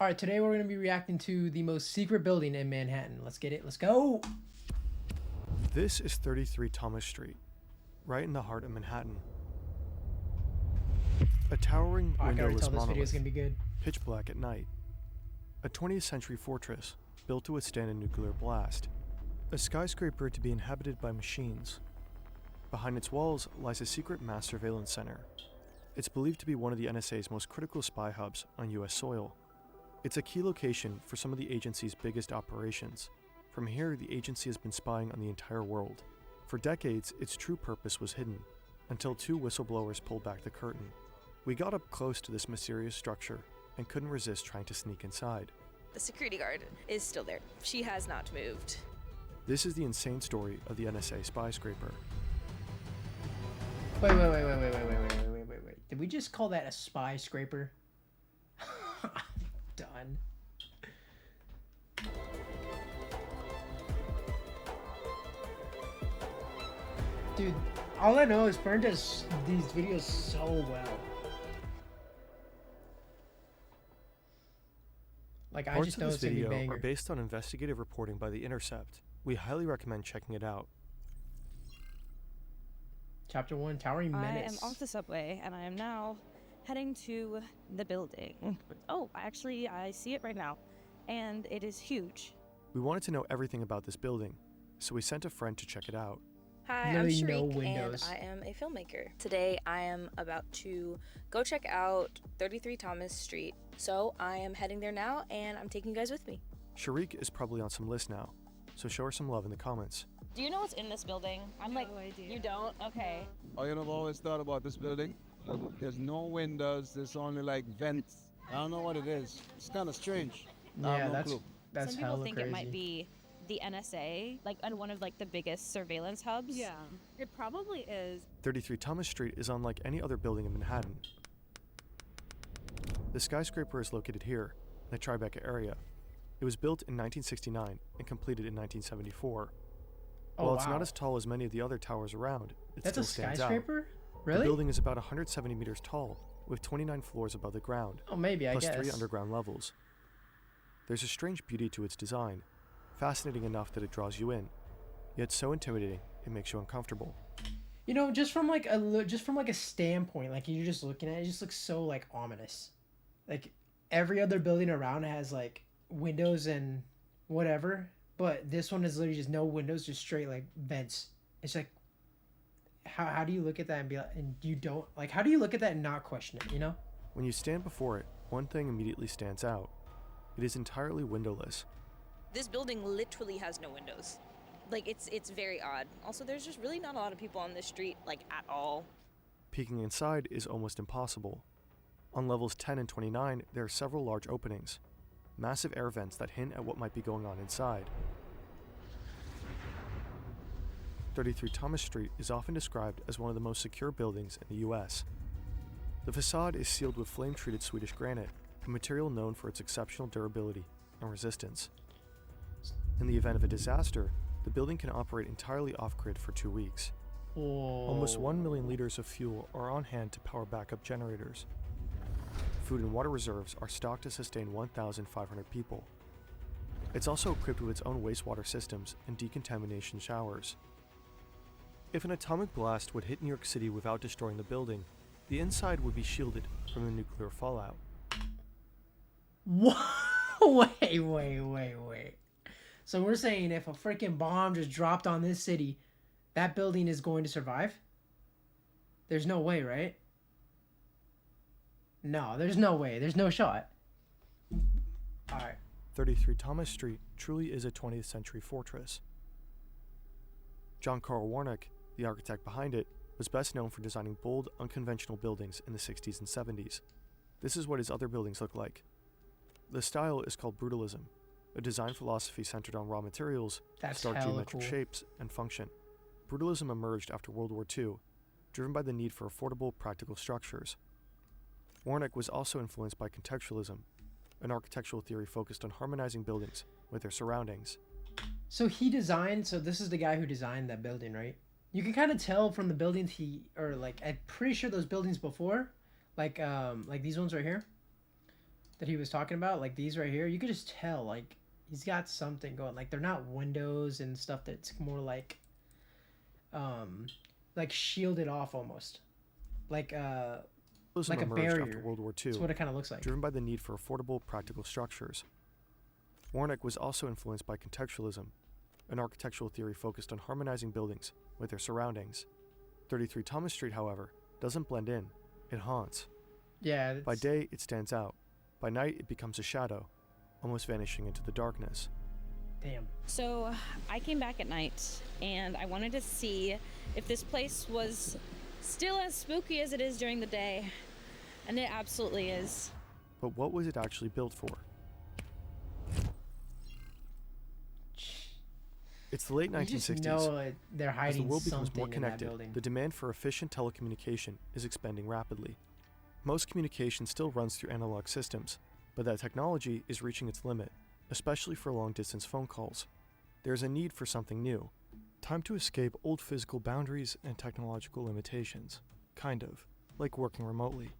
All right, today we're going to be reacting to the most secret building in Manhattan. Let's get it. Let's go. This is 33 Thomas Street, right in the heart of Manhattan. A towering, I can already windowless tell this video is monolith, going to be good. pitch black at night. A 20th century fortress built to withstand a nuclear blast. A skyscraper to be inhabited by machines. Behind its walls lies a secret mass surveillance center. It's believed to be one of the NSA's most critical spy hubs on US soil. It's a key location for some of the agency's biggest operations. From here, the agency has been spying on the entire world. For decades, its true purpose was hidden, until two whistleblowers pulled back the curtain. We got up close to this mysterious structure and couldn't resist trying to sneak inside. The security guard is still there. She has not moved. This is the insane story of the NSA spy scraper. Wait. Did we just call that a spy scraper? Done. Dude, all I know is Fern does these videos so well. Like, I Parts just of know this it's gonna be video banger. are based on investigative reporting by The Intercept. We highly recommend checking it out. Chapter 1, Towering Menace. I am off the subway and I am now heading to the building. Oh, actually, I see it right now. And it is huge. We wanted to know everything about this building, so we sent a friend to check it out. Hi, I'm Literally no Sharik, and windows. I am a filmmaker. Today, I am about to go check out 33 Thomas Street. So I am heading there now, and I'm taking you guys with me. Sharik is probably on some list now, so show her some love in the comments. Do you know what's in this building? I'm like, No idea. you don't? Okay. Oh, you know, I've always thought about this building. There's no windows, there's only like vents. I don't know what it is. It's kind of strange. I Yeah, have no clue. that's Some people hella think crazy. it might be the NSA, like, and one of like the biggest surveillance hubs. Yeah, it probably is. 33 Thomas Street is unlike any other building in Manhattan. The skyscraper is located here, in the Tribeca area. It was built in 1969 and completed in 1974. Oh, While it's wow. not as tall as many of the other towers around, it That's still a stands out. skyscraper? The Really? building is about 170 meters tall, with 29 floors above the ground, Oh, maybe, I plus guess. 3 underground levels. There's a strange beauty to its design, fascinating enough that it draws you in, yet so intimidating it makes you uncomfortable. You know, just from like a standpoint, like you're just looking at it, it just looks so like ominous. Like every other building around has like windows and whatever, but this one is literally just no windows, just straight like vents. It's like, how do you look at that and be like, and you don't like, how do you look at that and not question it? You know? When you stand before it, one thing immediately stands out. It is entirely windowless. This building literally has no windows. Like, it's very odd. Also, there's just really not a lot of people on this street, like, at all. Peeking inside is almost impossible. On levels 10 and 29, there are several large openings, massive air vents that hint at what might be going on inside. 33 Thomas Street is often described as one of the most secure buildings in the US. The facade is sealed with flame-treated Swedish granite, a material known for its exceptional durability and resistance. In the event of a disaster, the building can operate entirely off-grid for 2 weeks. Almost 1 million liters of fuel are on hand to power backup generators. Food and water reserves are stocked to sustain 1,500 people. It's also equipped with its own wastewater systems and decontamination showers. If an atomic blast would hit New York City without destroying the building, the inside would be shielded from the nuclear fallout. What? Wait. So we're saying if a freaking bomb just dropped on this city, that building is going to survive? There's no way, right? No, there's no way. There's no shot. Alright. 33 Thomas Street truly is a 20th century fortress. John Carl Warnock, the architect behind it, was best known for designing bold, unconventional buildings in the 60s and 70s. This is what his other buildings look like. The style is called brutalism, a design philosophy centered on raw materials, That's stark hella geometric cool. shapes, and function. Brutalism emerged after World War II, driven by the need for affordable, practical structures. Warnock was also influenced by contextualism, an architectural theory focused on harmonizing buildings with their surroundings. So this is the guy who designed that building, right? You can kind of tell from the buildings I'm pretty sure those buildings before, like these ones right here, that he was talking about, like these right here, you could just tell like he's got something going. Like they're not windows and stuff. That's more like shielded off almost, like like a emerged barrier. after World War II, That's what it kind of looks like. driven by the need for affordable, practical structures. Warnick was also influenced by contextualism, an architectural theory focused on harmonizing buildings with their surroundings. 33 Thomas Street, however, doesn't blend in, it haunts. Yeah. By day, it stands out. By night, it becomes a shadow, almost vanishing into the darkness. Damn. So I came back at night and I wanted to see if this place was still as spooky as it is during the day. And it absolutely is. But what was it actually built for? It's the late You just 1960s. know they're As the hiding world becomes something more in that connected, building. the demand for efficient telecommunication is expanding rapidly. Most communication still runs through analog systems, but that technology is reaching its limit, especially for long-distance phone calls. There's a need for something new. Time to escape old physical boundaries and technological limitations. Kind of, like working remotely.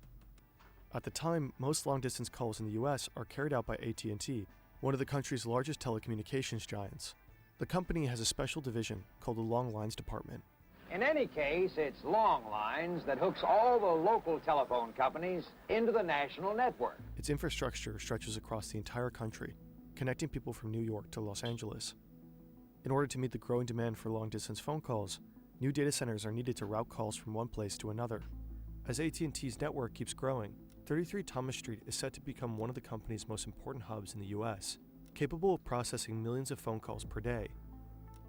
At the time, most long-distance calls in the US are carried out by AT&T, one of the country's largest telecommunications giants. The company has a special division called the Long Lines Department. In any case, it's Long Lines that hooks all the local telephone companies into the national network. Its infrastructure stretches across the entire country, connecting people from New York to Los Angeles. In order to meet the growing demand for long-distance phone calls, new data centers are needed to route calls from one place to another. As AT&T's network keeps growing, 33 Thomas Street is set to become one of the company's most important hubs in the US, capable of processing millions of phone calls per day.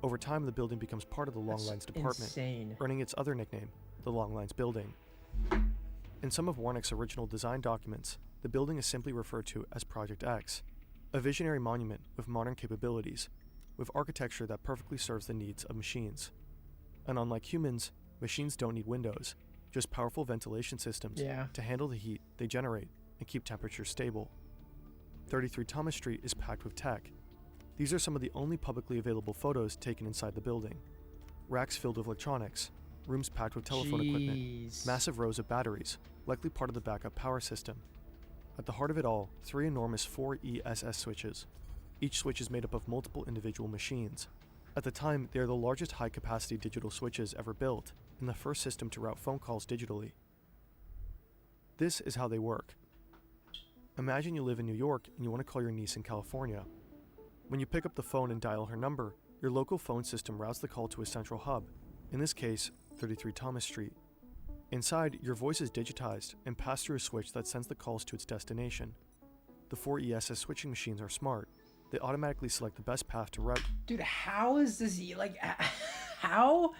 Over time, the building becomes part of the Long That's Lines Department, insane. earning its other nickname, the Long Lines Building. In some of Warnick's original design documents, the building is simply referred to as Project X, a visionary monument with modern capabilities, with architecture that perfectly serves the needs of machines. And unlike humans, machines don't need windows, just powerful ventilation systems Yeah. to handle the heat they generate and keep temperatures stable. 33 Thomas Street is packed with tech. These are some of the only publicly available photos taken inside the building. Racks filled with electronics, rooms packed with telephone equipment, Jeez. massive rows of batteries, likely part of the backup power system. At the heart of it all, 3 enormous 4ESS switches. Each switch is made up of multiple individual machines. At the time, they are the largest high-capacity digital switches ever built, and the first system to route phone calls digitally. This is how they work. Imagine you live in New York and you want to call your niece in California. When you pick up the phone and dial her number, your local phone system routes the call to a central hub, in this case, 33 Thomas Street. Inside, your voice is digitized and passed through a switch that sends the calls to its destination. The 4ESS switching machines are smart. They automatically select the best path to route. Dude, how is this like how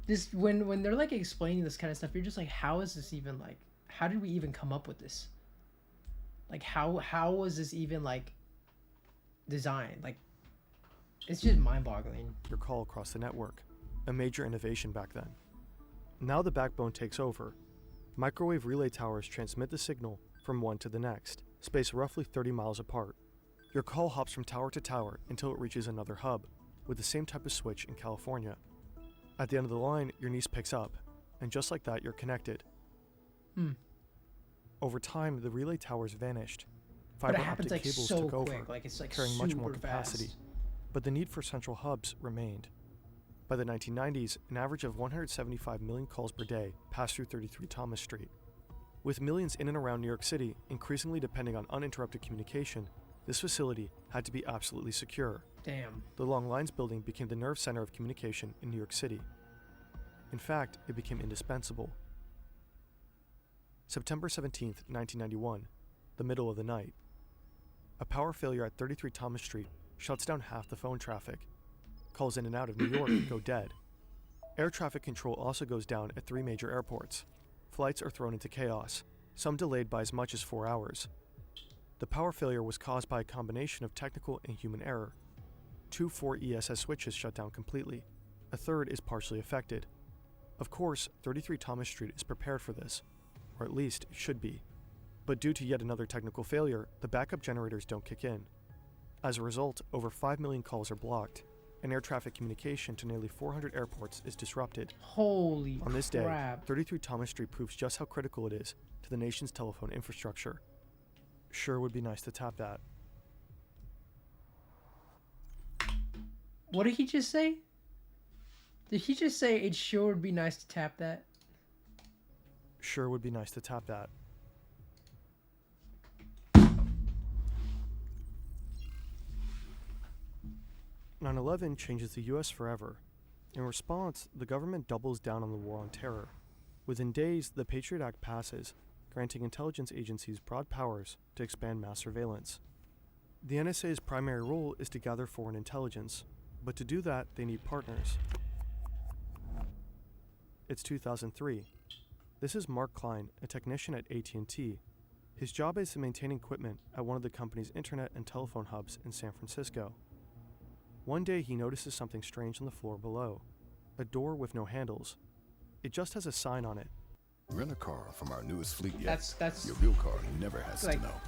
this when they're like explaining this kind of stuff, you're just like, how is this even like, how did we even come up with this? Like how was this even like designed? Like, it's just mind-boggling. Your call across the network, a major innovation back then. Now the backbone takes over. Microwave relay towers transmit the signal from one to the next, spaced roughly 30 miles apart. Your call hops from tower to tower until it reaches another hub, with the same type of switch in California. At the end of the line, your niece picks up, and just like that, you're connected. Over time, the relay towers vanished. But Fiber it happens optic like cables so took over, quick, like it's like carrying much more super capacity. fast. But the need for central hubs remained. By the 1990s, an average of 175 million calls per day passed through 33 Thomas Street. With millions in and around New York City increasingly depending on uninterrupted communication, this facility had to be absolutely secure. Damn. The Long Lines building became the nerve center of communication in New York City. In fact, it became indispensable. September 17th, 1991, the middle of the night. A power failure at 33 Thomas Street shuts down half the phone traffic. Calls in and out of New York go dead. Air traffic control also goes down at 3 major airports. Flights are thrown into chaos, some delayed by as much as 4 hours. The power failure was caused by a combination of technical and human error. 2 4ESS switches shut down completely. A third is partially affected. Of course, 33 Thomas Street is prepared for this, or at least it should be. But due to yet another technical failure, the backup generators don't kick in. As a result, over 5 million calls are blocked, and air traffic communication to nearly 400 airports is disrupted. Holy On this day, crap. 33 Thomas Street proves just how critical it is to the nation's telephone infrastructure. Sure would be nice to tap that. What did he just say? Did he just say it sure would be nice to tap that? Sure would be nice to tap that. "9/11 changes the US forever. In response, the government doubles down on the war on terror. Within days, the Patriot Act passes, granting intelligence agencies broad powers to expand mass surveillance. The NSA's primary role is to gather foreign intelligence, but to do that, they need partners. It's 2003. This is Mark Klein, a technician at AT&T. His job is to maintain equipment at one of the company's internet and telephone hubs in San Francisco. One day he notices something strange on the floor below. A door with no handles. It just has a sign on it. Rent a car from our newest fleet yet. That's Your real car never has like- to know.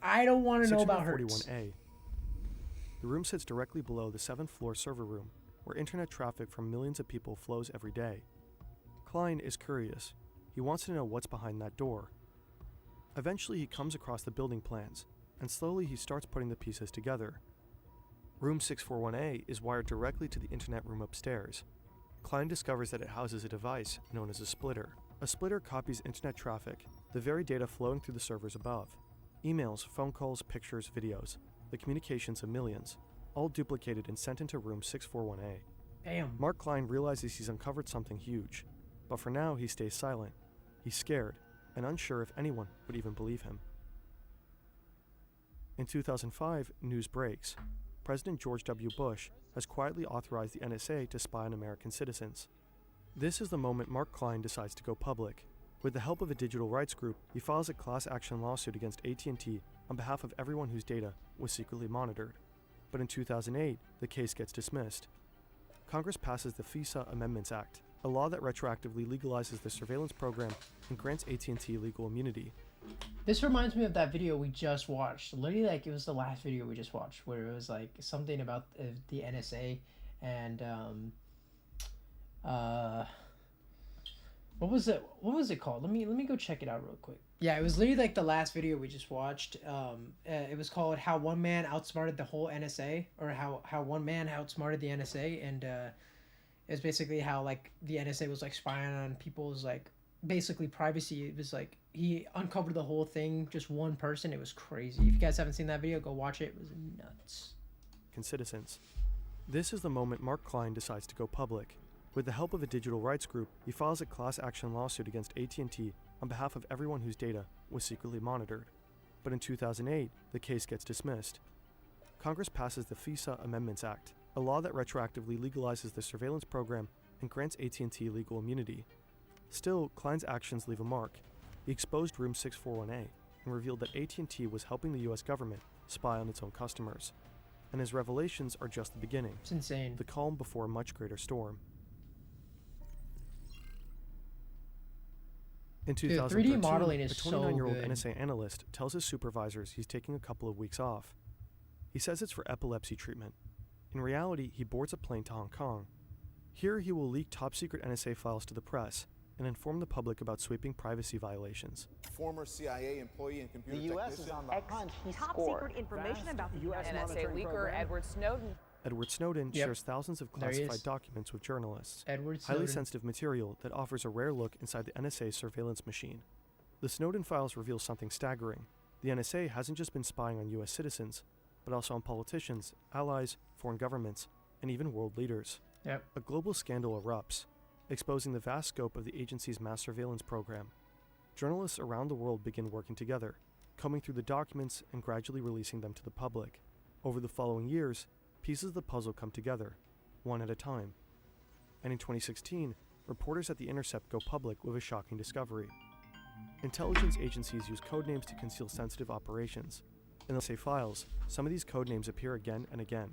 I don't want to know about Hertz. 641A. The room sits directly below the 7th floor server room, where internet traffic from millions of people flows every day. Klein is curious. He wants to know what's behind that door. Eventually he comes across the building plans, and slowly he starts putting the pieces together. Room 641A is wired directly to the internet room upstairs. Klein discovers that it houses a device known as a splitter. A splitter copies internet traffic, the very data flowing through the servers above. Emails, phone calls, pictures, videos, the communications of millions, all duplicated and sent into room 641A. Damn. Mark Klein realizes he's uncovered something huge, but for now he stays silent. He's scared and unsure if anyone would even believe him. In 2005, news breaks. President George W. Bush has quietly authorized the NSA to spy on American citizens. This is the moment Mark Klein decides to go public. With the help of a digital rights group, he files a class action lawsuit against AT&T on behalf of everyone whose data was secretly monitored. But in 2008, the case gets dismissed. Congress passes the FISA Amendments Act, a law that retroactively legalizes the surveillance program and grants AT&T legal immunity. This reminds me of that video we just watched. Literally, like, it was the last video we just watched, where it was like something about the NSA and what was it called? Let me go check it out real quick. Yeah, it was literally like the last video we just watched. It was called "How One Man Outsmarted the Whole NSA," or how one man outsmarted the NSA, and it was basically how like the NSA was like spying on people's like basically privacy. It was like he uncovered the whole thing, just one person. It was crazy. If you guys haven't seen that video, go watch it. It was nuts. Citizens. This is the moment Mark Klein decides to go public. With the help of a digital rights group, he files a class action lawsuit against AT&T on behalf of everyone whose data was secretly monitored. But in 2008, the case gets dismissed. Congress passes the FISA Amendments Act, a law that retroactively legalizes the surveillance program and grants AT&T legal immunity. Still, Klein's actions leave a mark. He exposed Room 641A and revealed that AT&T was helping the US government spy on its own customers. And his revelations are just the beginning. It's insane. The calm before a much greater storm. In 2013, 3D modeling is a so 29-year-old good. NSA analyst tells his supervisors he's taking a couple of weeks off. He says it's for epilepsy treatment. In reality, he boards a plane to Hong Kong. Here he will leak top-secret NSA files to the press and inform the public about sweeping privacy violations. Former CIA employee and computer The U.S. is technician. on the hunt. He Top scored. secret information about the U.S. NSA monitoring leaker program. Edward Snowden. Edward Snowden Yep. shares thousands of There he classified is. documents with journalists. Edward Highly Snowden. sensitive material that offers a rare look inside the NSA's surveillance machine. The Snowden files reveal something staggering. The NSA hasn't just been spying on US citizens, but also on politicians, allies, foreign governments, and even world leaders. Yep. A global scandal erupts, exposing the vast scope of the agency's mass surveillance program. Journalists around the world begin working together, combing through the documents and gradually releasing them to the public. Over the following years, pieces of the puzzle come together, one at a time. And in 2016, reporters at The Intercept go public with a shocking discovery. Intelligence agencies use codenames to conceal sensitive operations. In the NSA files, some of these codenames appear again and again.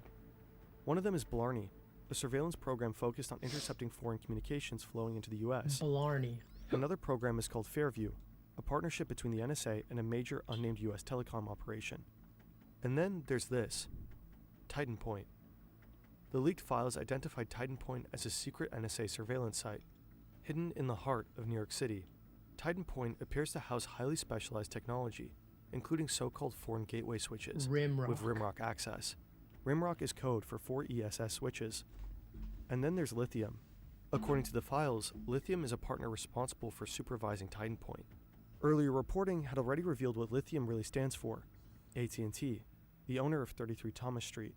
One of them is Blarney, a surveillance program focused on intercepting foreign communications flowing into the US. Blarney. Another program is called Fairview, a partnership between the NSA and a major unnamed US telecom operation. And then there's this, Titan Point. The leaked files identified Titan Point as a secret NSA surveillance site, hidden in the heart of New York City. Titan Point appears to house highly specialized technology, including so-called foreign gateway switches Rimrock. with Rimrock access. Rimrock is code for 4 ESS switches. And then there's Lithium. According to the files, Lithium is a partner responsible for supervising Titan Point. Earlier reporting had already revealed what Lithium really stands for: AT&T, the owner of 33 Thomas Street.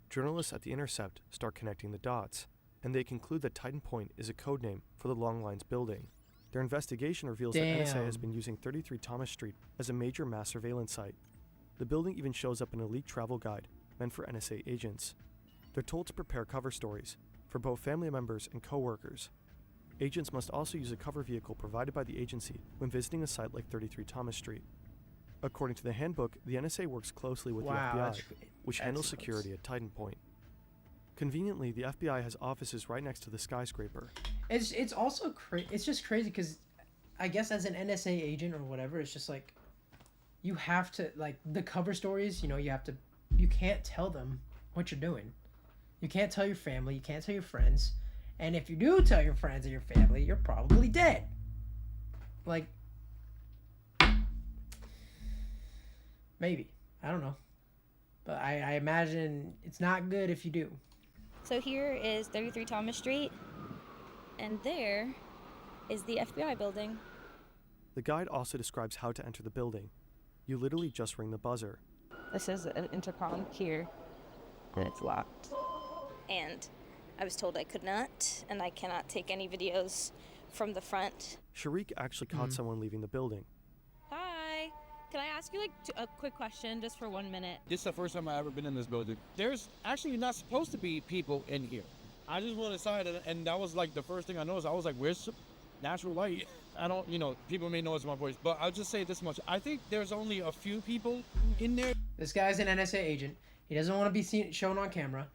Journalists at The Intercept start connecting the dots, and they conclude that Titan Point is a codename for the Long Lines building. Their investigation reveals that NSA has been using 33 Thomas Street as a major mass surveillance site. The building even shows up in a leaked travel guide meant for NSA agents. They're told to prepare cover stories for both family members and co-workers. Agents must also use a cover vehicle provided by the agency when visiting a site like 33 Thomas Street. According to the handbook, the NSA works closely with the FBI, which handles security at Titan Point. Conveniently, the FBI has offices right next to the skyscraper. It's also it's just crazy because I guess as an NSA agent or whatever, it's just like you have to, like, the cover stories, you can't tell them what you're doing. You can't tell your family, you can't tell your friends, and if you do tell your friends or your family, you're probably dead. Like, maybe. I don't know. But I imagine it's not good if you do. So here is 33 Thomas Street, and there is the FBI building. The guide also describes how to enter the building. You literally just ring the buzzer. This is an intercom here, and it's locked. And I was told I could not, and I cannot take any videos from the front. Sharik actually caught someone leaving the building. Hi. Can I ask you a quick question just for 1 minute? This is the first time I've ever been in this building. There's actually not supposed to be people in here. I just went inside, and that was like the first thing I noticed. I was like, where's natural light? I don't, people may know it's my voice, but I'll just say this much. I think there's only a few people in there. This guy's an NSA agent. He doesn't want to be shown on camera,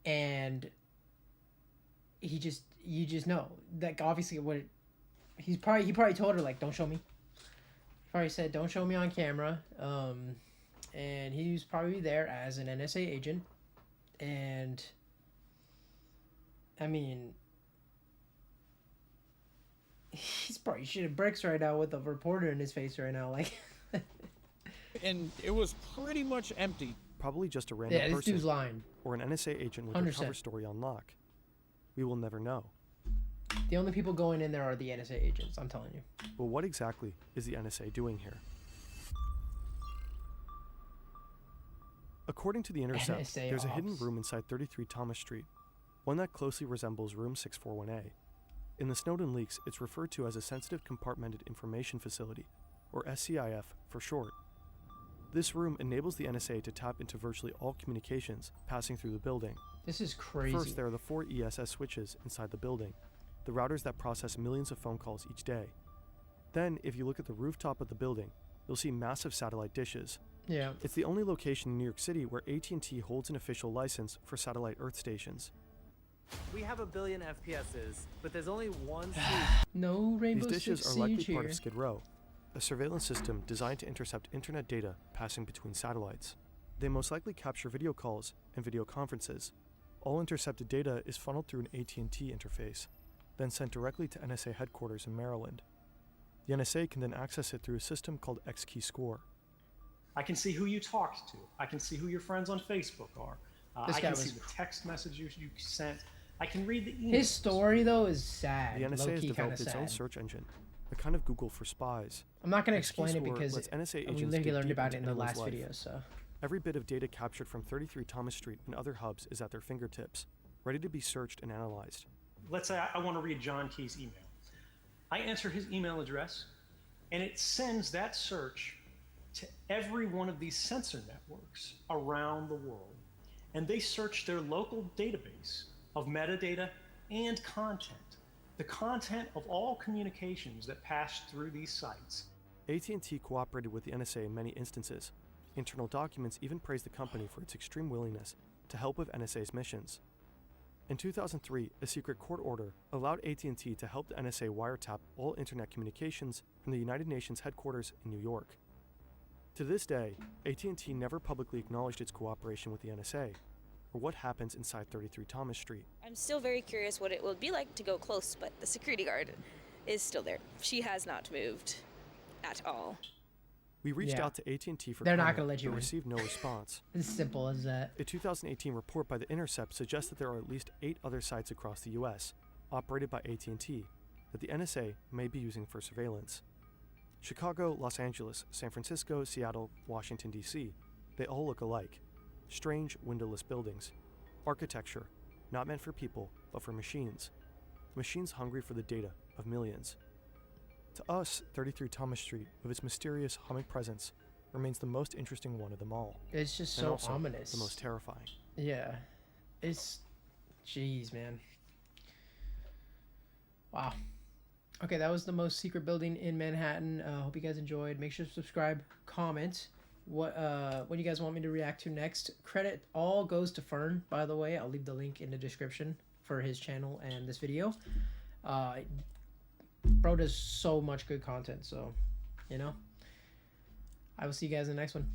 and you just know, like, obviously he probably told her, like, don't show me. He probably said, don't show me on camera. And he was probably there as an NSA agent, and I mean, he's probably shitting bricks right now with a reporter in his face right now, like. And it was pretty much empty. Probably just a random this person dude's lying. or an NSA agent with 100%. their cover story on lock. We will never know. The only people going in there are the NSA agents, I'm telling you. But what exactly is the NSA doing here? According to The Intercept, NSA there's a ops. hidden room inside 33 Thomas Street, one that closely resembles room 641A. In the Snowden leaks, it's referred to as a Sensitive Compartmented Information Facility, or SCIF for short. This room enables the NSA to tap into virtually all communications passing through the building. This is crazy. First, there are the 4 ESS switches inside the building, the routers that process millions of phone calls each day. Then, if you look at the rooftop of the building, you'll see massive satellite dishes. Yeah. It's the only location in New York City where AT&T holds an official license for satellite Earth stations. We have 1 billion FPSs, but there's only one seat. No Rainbow These dishes Six are likely Siege part here. of Skid Row, a surveillance system designed to intercept internet data passing between satellites. They most likely capture video calls and video conferences. All intercepted data is funneled through an AT&T interface, then sent directly to NSA headquarters in Maryland. The NSA can then access it through a system called X-Key Score. I can see who you talked to. I can see who your friends on Facebook are. I can see the text messages you sent. I can read the emails. His story, though, is sad. The NSA has Low-key developed kinda its own sad. search engine, a kind of Google for spies. I'm not going to X-Key explain it Score because lets NSA we agents literally dig learned deep about it into in the anyone's last life. video, so. Every bit of data captured from 33 Thomas Street and other hubs is at their fingertips, ready to be searched and analyzed. Let's say I want to read John Key's email. I enter his email address, and it sends that search to every one of these sensor networks around the world. And they search their local database of metadata and content, the content of all communications that pass through these sites. AT&T cooperated with the NSA in many instances. Internal documents even praise the company for its extreme willingness to help with NSA's missions. In 2003, a secret court order allowed AT&T to help the NSA wiretap all internet communications from the United Nations headquarters in New York. To this day, AT&T never publicly acknowledged its cooperation with the NSA, or what happens inside 33 Thomas Street. I'm still very curious what it will be like to go close, but the security guard is still there. She has not moved at all. We reached Yeah. out to AT&T for They're not comment, gonna let you but in. received no response. As simple as that. A 2018 report by The Intercept suggests that there are at least 8 other sites across the U.S., operated by AT&T, that the NSA may be using for surveillance. Chicago, Los Angeles, San Francisco, Seattle, Washington, D.C., they all look alike. Strange, windowless buildings. Architecture, not meant for people, but for machines. Machines hungry for the data of millions. To us, 33 Thomas Street, with its mysterious humming presence, remains the most interesting one of them all. It's just and so also ominous. the most terrifying. Yeah. It's... Jeez, man. Wow. Okay, that was the most secret building in Manhattan. Hope you guys enjoyed. Make sure to subscribe, comment what you guys want me to react to next. Credit all goes to Fern, by the way. I'll leave the link in the description for his channel and this video. Bro does so much good content, so, you know. I will see you guys in the next one.